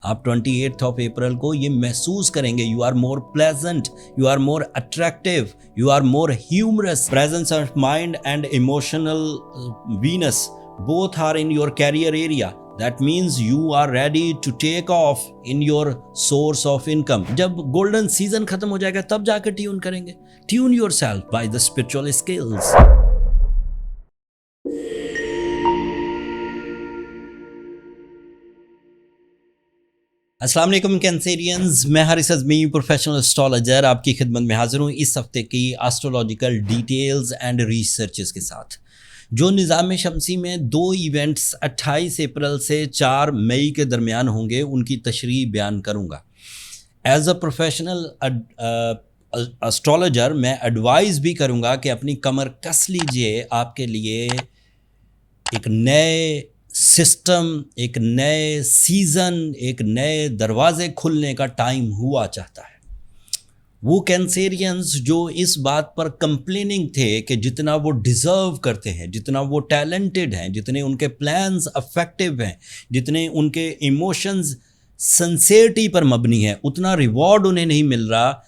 आप 28 of April को ये महसूस करेंगे, you are more pleasant, you are more attractive, you are more humorous. Presence of mind and emotional Venus both are in your career area. That means you are ready to take off in your source of income. जब golden season खत्म हो जाएगा तब जाकर tune करेंगे. Tune yourself by the spiritual skills. अस्सलाम वालेकुम Cancerians, मैं हारिस अज़मी प्रोफेशनल एस्ट्रोलॉजर आपकी खिदमत में हाजिर हूँ इस हफ्ते की एस्ट्रोलॉजिकल डिटेल्स एंड रिसर्चेस के साथ. जो निज़ाम शमसी में 2 इवेंट्स 28 अप्रैल से 4 मई के दरमियान होंगे उनकी तशरीह बयान करूँगा. एज अ प्रोफेशनल एस्ट्रोलॉजर मैं एडवाइस भी करूँगा कि अपनी कमर कस लीजिए. आपके लिए एक नए सिस्टम, एक नए सीज़न, एक नए दरवाज़े खुलने का टाइम हुआ चाहता है. वो कैंसेरियंस जो इस बात पर कंप्लेनिंग थे कि जितना वो डिज़र्व करते हैं, जितना वो टैलेंटेड हैं, जितने उनके प्लान्स अफेक्टिव हैं, जितने उनके इमोशंस सिंसियरिटी पर मबनी है, उतना रिवॉर्ड उन्हें नहीं मिल रहा.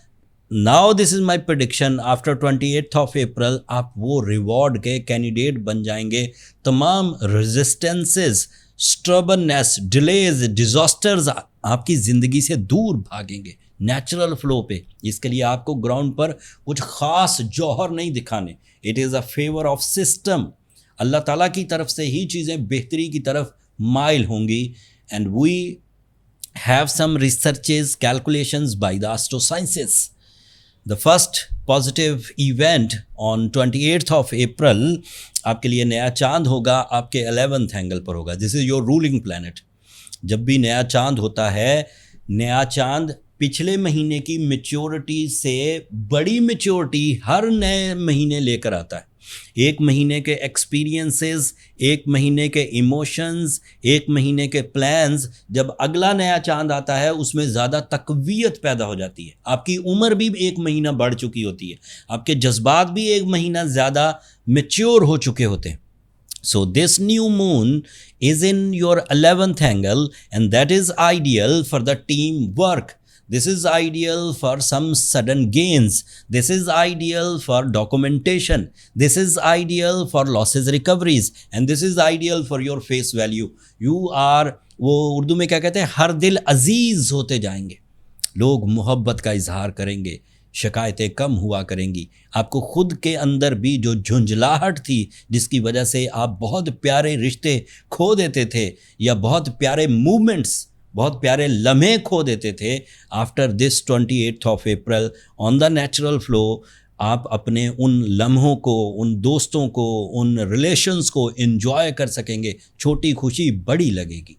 Now this is my prediction, after 28 of April आप वो रिवॉर्ड के कैंडिडेट बन जाएंगे. तमाम रेजिस्टेंसेस, स्टर्बननेस, डिलेज, डिजास्टर्स आपकी ज़िंदगी से दूर भागेंगे नेचुरल फ्लो पे. इसके लिए आपको ग्राउंड पर कुछ ख़ास जौहर नहीं दिखाने. It is a favour of system. अल्लाह ताला की तरफ से ही चीज़ें बेहतरी की तरफ माइल होंगी. And we have some researches, calculations by the astro sciences. The first positive event on 28th of April आपके लिए नया चांद होगा, आपके 11th एंगल पर होगा. This is your ruling planet. जब भी नया चांद होता है, नया चांद पिछले महीने की मैच्योरिटी से बड़ी मैच्योरिटी हर नए महीने लेकर आता है. एक महीने के एक्सपीरियंसेस, एक महीने के इमोशंस, एक महीने के प्लान्स, जब अगला नया चांद आता है उसमें ज़्यादा तकवीयत पैदा हो जाती है. आपकी उम्र भी एक महीना बढ़ चुकी होती है, आपके जज्बात भी एक महीना ज़्यादा मैच्योर हो चुके होते हैं. So this new moon is in your 11th angle and that is ideal for the team work. This is ideal for some sudden gains. This is ideal for documentation. This is ideal for losses recoveries. And this is ideal for your face value. You are, वो उर्दू में क्या कहते हैं, हर दिल अजीज़ होते जाएंगे. लोग मोहब्बत का इजहार करेंगे, शिकायतें कम हुआ करेंगी. आपको खुद के अंदर भी जो झुंझलाहट थी जिसकी वजह से आप बहुत प्यारे रिश्ते खो देते थे या बहुत प्यारे मूवमेंट्स, बहुत प्यारे लम्हे खो देते थे, after this 28th of April on the natural flow आप अपने उन लम्हों को, उन दोस्तों को, उन रिलेशंस को एंजॉय कर सकेंगे. छोटी खुशी बड़ी लगेगी.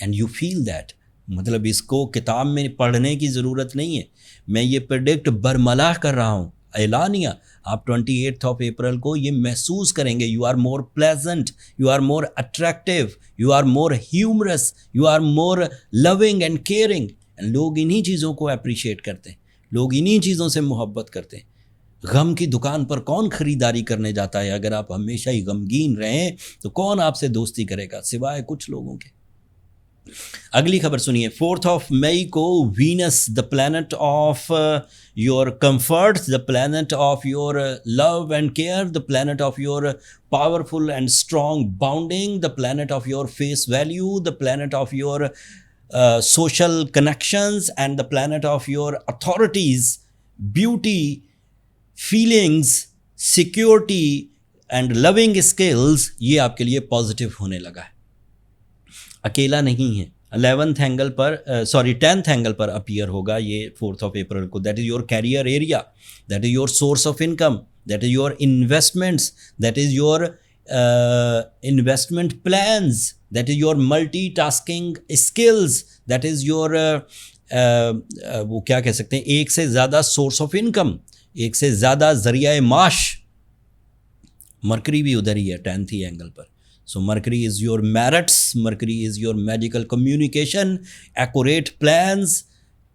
And you feel that. मतलब इसको किताब में पढ़ने की ज़रूरत नहीं है. मैं ये प्रेडिक्ट बरमला कर रहा हूँ, ऐलानिया. आप 28th ऑफ अप्रैल को ये महसूस करेंगे, you are more pleasant, you are more attractive, you are more humorous, you are more loving and caring. लोग इन्हीं चीज़ों को अप्रिशिएट करते हैं, लोग इन्हीं चीज़ों से मोहब्बत करते हैं. गम की दुकान पर कौन ख़रीदारी करने जाता है? अगर आप हमेशा ही गमगीन रहें तो कौन आपसे दोस्ती करेगा सिवाय कुछ लोगों के. अगली खबर सुनिए. 4th ऑफ मई को Venus, the planet of your comfort, the planet of your love and care, the planet of your powerful and strong bounding, the planet of your face value, the planet of your social connections and the planet of your authorities, beauty, feelings, security and loving skills, ये आपके लिए positive होने लगा है. अकेला नहीं है. 11th angle पर 10th एंगल पर अपीयर होगा ये 4th ऑफ अप्रैल को. That is your career area, that is your source of income, that is your investments, that is your investment plans, that is your multitasking skills, that is your वो क्या कह सकते हैं, एक से ज़्यादा source of income, एक से ज़्यादा ज़रिया माश. मरकरी भी उधर ही है 10th एंगल पर. So Mercury is your merits, Mercury is your magical communication, accurate plans,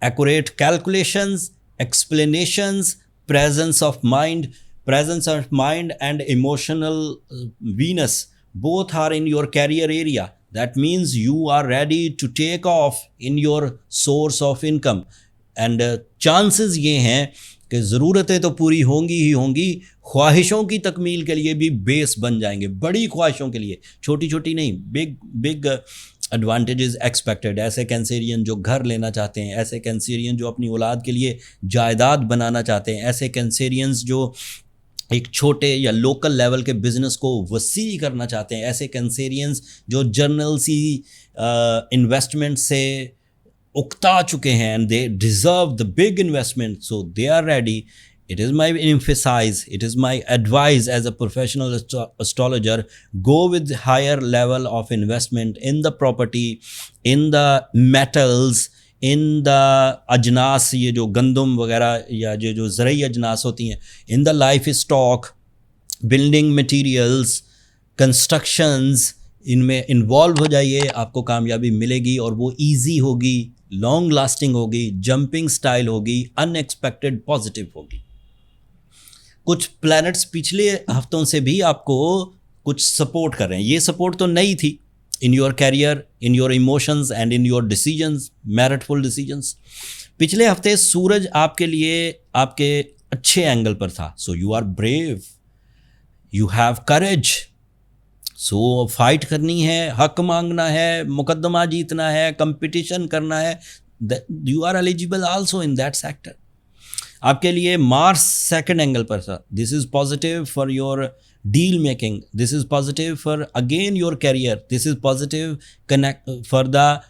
accurate calculations, explanations, presence of mind and emotional Venus both are in your career area. That means you are ready to take off in your source of income. And chances ये हैं कि ज़रूरतें तो पूरी होंगी ही होंगी, ख्वाहिशों की तकमील के लिए भी बेस बन जाएंगे, बड़ी ख्वाहिशों के लिए, छोटी छोटी नहीं, बिग बिग एडवांटेजेस एक्सपेक्टेड। ऐसे कैंसेरियन जो घर लेना चाहते हैं, ऐसे कैंसेरियन जो अपनी औलाद के लिए जायदाद बनाना चाहते हैं, ऐसे कैंसेरियंस जो एक छोटे या लोकल लेवल के बिजनेस को वसी करना चाहते हैं, ऐसे कैंसेरियंस जो जर्नल सी इन्वेस्टमेंट से उकता चुके हैं and they deserve the big investment, so they are ready. It is my emphasize, it is my advice as a professional astrologer, go with higher level of investment in the property, in the metals, in the Ajnas, ये जो गंदम वगैरह या जो ज़रई अजनास होती हैं, in the life stock, building materials, constructions, इनमें involve हो जाइए, आपको कामयाबी मिलेगी और वो ईजी होगी, लॉन्ग लास्टिंग होगी, जंपिंग स्टाइल होगी, अनएक्सपेक्टेड पॉजिटिव होगी. कुछ प्लैनेट्स पिछले हफ्तों से भी आपको कुछ सपोर्ट कर रहे हैं. ये सपोर्ट तो नई थी in your career, in your emotions and in your decisions, meritful decisions. पिछले हफ्ते सूरज आपके लिए आपके अच्छे एंगल पर था. So you are brave, you have courage. So fight करनी है, हक मांगना है, मुकदमा जीतना है, कंपटीशन करना है. You are eligible also in that sector. आपके लिए मार्स सेकंड एंगल पर था. This is positive for your deal making, this is positive for again your career, this is positive connect for the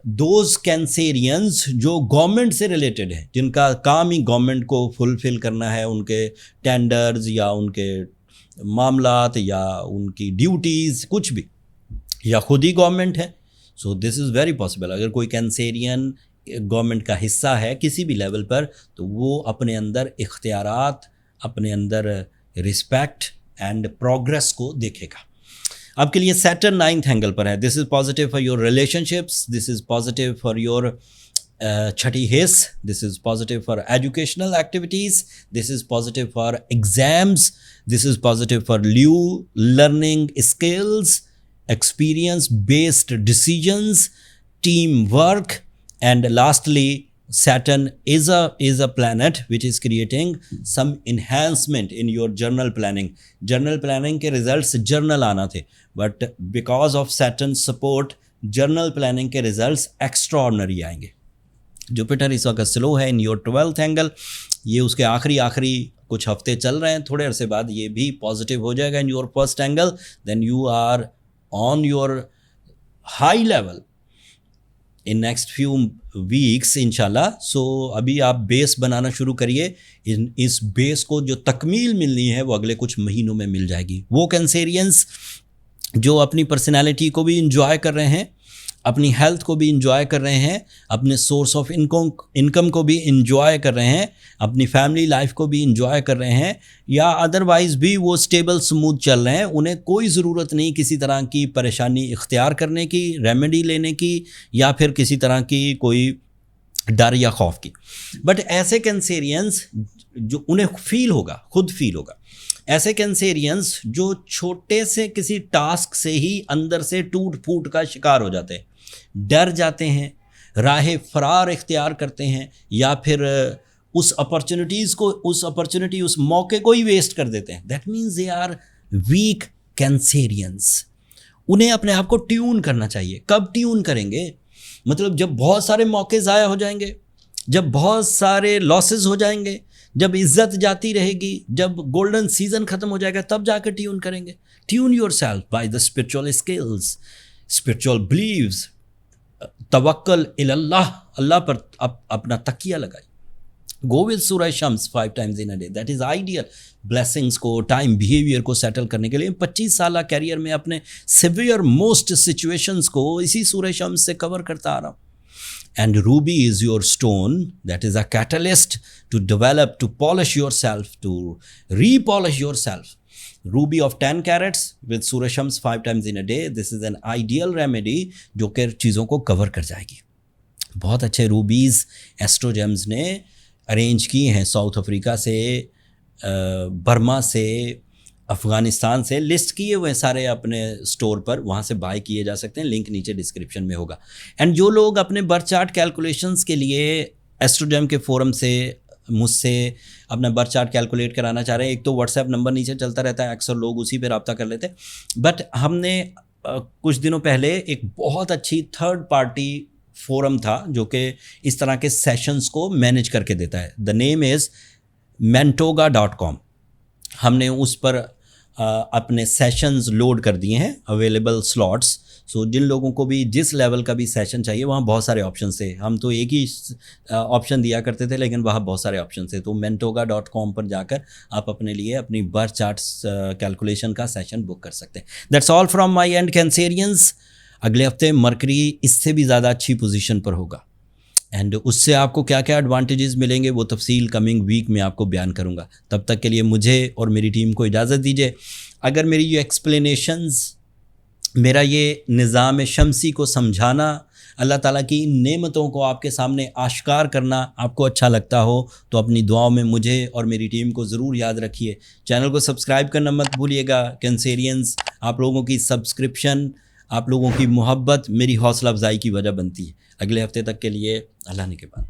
those Cancerians जो government से related है, जिनका काम ही government को फुलफिल करना है, उनके टेंडर्स या उनके मामलात या उनकी ड्यूटीज़ कुछ भी, या खुद ही गवर्नमेंट है. So this is very possible. अगर कोई कैंसेरियन गवर्नमेंट का हिस्सा है किसी भी लेवल पर, तो वो अपने अंदर इख्तियारात, अपने अंदर रिस्पेक्ट एंड प्रोग्रेस को देखेगा. आपके लिए सैटर्न नाइन्थ एंगल पर है. This is positive for your relationships, this is positive for your छठी हिस्स, this is positive for educational activities, this is positive for exams, this is positive for new learning skills, experience based decisions, team work. And lastly, Saturn is a planet which is creating some enhancement in your journal planning. Journal planning के results journal आना थे, but because of Saturn support, journal planning के results extraordinary आएंगे. Jupiter इस वक्त slow है in your 12th angle. ये उसके आखिरी कुछ हफ्ते चल रहे हैं, थोड़े अरसे बाद ये भी पॉजिटिव हो जाएगा in your first angle. Then you are on your high level in next few weeks इंशाल्लाह. सो अभी आप बेस बनाना शुरू करिए. इस बेस को जो तकमील मिलनी है वो अगले कुछ महीनों में मिल जाएगी. वो कैंसेरियंस जो अपनी पर्सनालिटी को भी इंजॉय कर रहे हैं, अपनी हेल्थ को भी इंजॉय कर रहे हैं, अपने सोर्स ऑफ इनकम को भी इंजॉय कर रहे हैं, अपनी फैमिली लाइफ को भी इंजॉय कर रहे हैं, या अदरवाइज़ भी वो स्टेबल स्मूथ चल रहे हैं, उन्हें कोई ज़रूरत नहीं किसी तरह की परेशानी इख्तियार करने की, रेमेडी लेने की, या फिर किसी तरह की कोई डर या खौफ की. बट ऐसे कैंसेरियंस जो उन्हें खुद फील होगा, ऐसे कैंसेरियंस जो छोटे से किसी टास्क से ही अंदर से टूट फूट का शिकार हो जाते हैं, डर जाते हैं, राह फरार इख्तियार करते हैं, या फिर उस अपॉर्चुनिटी उस मौके को ही वेस्ट कर देते हैं. That means they are weak Cancerians. उन्हें अपने आप को ट्यून करना चाहिए. कब ट्यून करेंगे? मतलब जब बहुत सारे मौके ज़ाया हो जाएंगे, जब बहुत सारे लॉसेस हो जाएंगे, जब इज्जत जाती रहेगी, जब गोल्डन सीजन ख़त्म हो जाएगा, तब जाकर ट्यून करेंगे. Tune yourself by the spiritual skills, spiritual beliefs, तवक्कल इल्लाह, अल्लाह पर अपना तकिया लगाइए. गो विद सूरह शम्स 5 times in a day. That is ideal. Blessings को, टाइम बिहेवियर को सेटल करने के लिए 25 साल कैरियर में अपने सिवियर मोस्ट सिचुएशंस को इसी सूरह शम्स से कवर करता आ रहा हूँ. And ruby is your stone that is a catalyst to develop, to polish yourself, to repolish yourself. Ruby of 10 carats with Surah Shams 5 times in a day. This is an ideal remedy जो कि चीज़ों को cover कर जाएगी. बहुत अच्छे rubies एस्ट्रोजेम्स ने arrange किए हैं साउथ अफ्रीका से, बर्मा से, अफ़गानिस्तान से लिस्ट किए हुए सारे अपने स्टोर पर, वहाँ से बाय किए जा सकते हैं। लिंक नीचे डिस्क्रिप्शन में होगा। एंड जो लोग अपने बर्थ चार्ट कैलकुलेशंस के लिए एस्ट्रोजेम के फोरम से मुझसे अपना बर्थ चार्ट कैलकुलेट कराना चाह रहे हैं, एक तो व्हाट्सएप नंबर नीचे चलता रहता है, अक्सर लोग उसी पे रब्ता कर लेते हैं। बट हमने कुछ दिनों पहले एक बहुत अच्छी थर्ड पार्टी फोरम था जो कि इस तरह के सेशंस को मैनेज करके देता है। The name is mentoga.com। हमने उस पर अपने सेशंस लोड कर दिए हैं, अवेलेबल स्लॉट्स। सो जिन लोगों को भी जिस लेवल का भी सेशन चाहिए, वहाँ बहुत सारे ऑप्शन थे। हम तो एक ही ऑप्शन दिया करते थे, लेकिन वहाँ बहुत सारे ऑप्शन थे। तो mentoga.com पर जाकर आप अपने लिए अपनी बर्थ चार्ट्स कैलकुलेशन का सेशन बुक कर सकते हैं। That's all from my and Cancerians. अगले हफ्ते मरकरी इससे भी ज़्यादा अच्छी पोजीशन पर होगा, एंड उससे आपको क्या क्या एडवांटेजेस मिलेंगे वो तफसील कमिंग वीक में आपको बयान करूंगा। तब तक के लिए मुझे और मेरी टीम को इजाज़त दीजिए। अगर मेरी ये एक्सप्लेनेशंस, मेरा ये निज़ाम शमसी को समझाना, अल्लाह ताला की नेमतों को आपके सामने आश्कार करना आपको अच्छा लगता हो तो अपनी दुआओं में मुझे और मेरी टीम को ज़रूर याद रखिए। चैनल को सब्सक्राइब करना मत भूलिएगा। कैंसेरियंस, आप लोगों की सब्सक्रिप्शन, आप लोगों की मोहब्बत मेरी हौसला अफजाई की वजह बनती है। अगले हफ्ते तक के लिए अल्लाह ने के बाद।